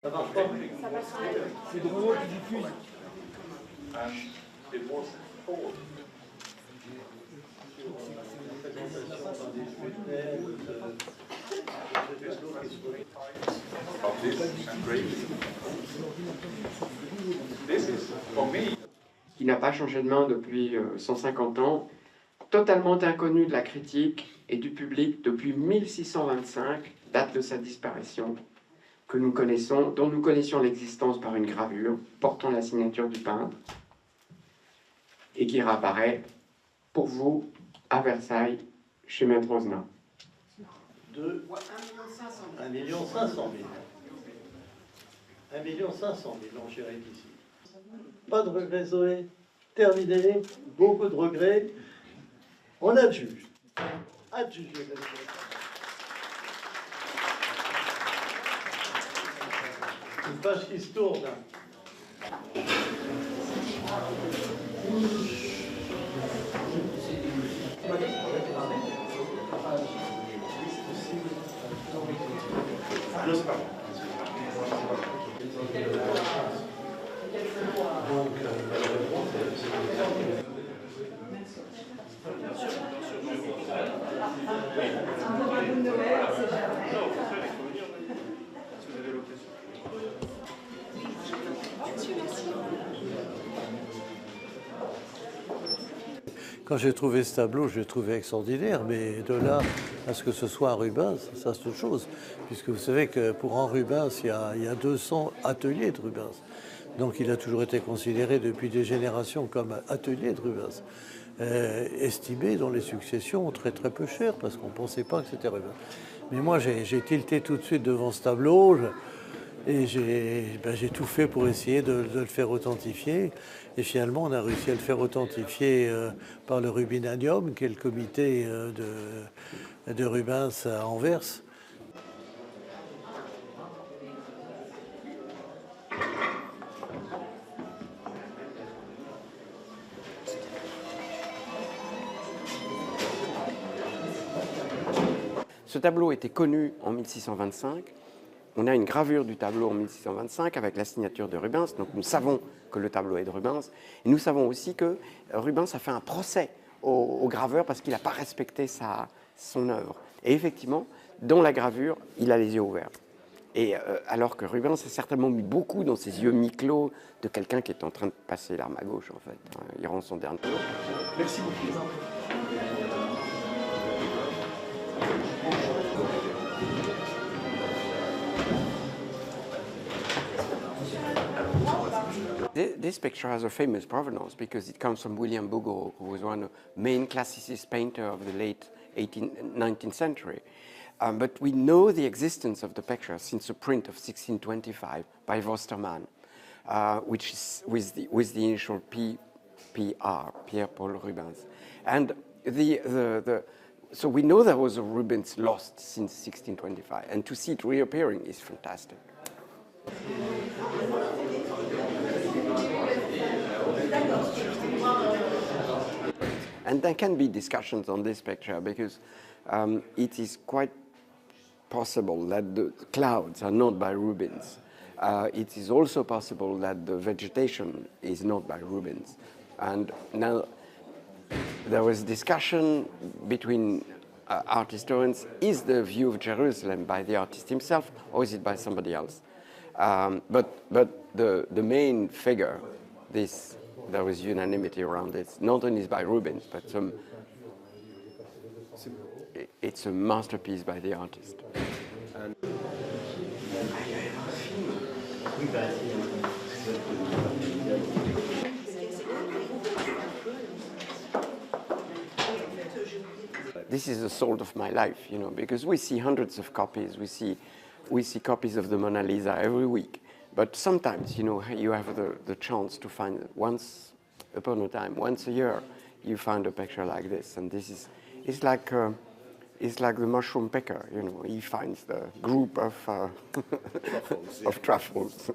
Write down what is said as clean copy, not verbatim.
Ça marche pas. C'est Drouot qui diffuse. Qui n'a pas changé de main depuis 150 ans, totalement inconnu de la critique et du public depuis 1625, date de sa disparition, que nous connaissons, dont nous connaissions l'existence par une gravure portant la signature du peintre, et qui réapparaît pour vous à Versailles, chez Maître Ozna. De 1 500 000. 1 500 000 enchérés ici. Pas de regrets, Zoé. Terminé. Beaucoup de regrets. On adjuge. Adjugé. Une page qui se tourne. Donc, la réponse est... Quand j'ai trouvé ce tableau, je l'ai trouvé extraordinaire, mais de là à ce que ce soit un Rubens, ça c'est autre chose. Puisque vous savez que pour un Rubens, il y a 200 ateliers de Rubens. Donc il a toujours été considéré depuis des générations comme atelier de Rubens. Estimé dans les successions très très peu cher, parce qu'on ne pensait pas que c'était Rubens. Mais moi j'ai tilté tout de suite devant ce tableau. Et j'ai tout fait pour essayer de le faire authentifier. Et finalement, on a réussi à le faire authentifier par le Rubinanium, qui est le comité de Rubens à Anvers. Ce tableau était connu en 1625. On a une gravure du tableau en 1625 avec la signature de Rubens, donc nous savons que le tableau est de Rubens. Et nous savons aussi que Rubens a fait un procès au graveur parce qu'il n'a pas respecté son œuvre. Et effectivement, dans la gravure, il a les yeux ouverts. Et alors que Rubens a certainement mis beaucoup dans ses yeux mi-clos de quelqu'un qui est en train de passer l'arme à gauche, en fait. Il rend son dernier. Merci beaucoup. This picture has a famous provenance because it comes from William Bouguereau, who was one of the main classicist painter of the late 19th century. But we know the existence of the picture since a print of 1625 by Vosterman, which is with the initial PR, Pierre-Paul Rubens. And so we know there was a Rubens lost since 1625, and to see it reappearing is fantastic. And there can be discussions on this picture because it is quite possible that the clouds are not by Rubens. It is also possible that the vegetation is not by Rubens. And now there was discussion between art historians, is the view of Jerusalem by the artist himself or is it by somebody else? But the main figure, there was unanimity around it. Not only is by Rubens, but it's a masterpiece by the artist. And this is the salt of my life, you know, because we see hundreds of copies. We see copies of the Mona Lisa every week. But sometimes, you know, you have the chance to find once upon a time, once a year, you find a picture like this. And this is, it's like the mushroom picker, you know, he finds the group of truffles. Of truffles.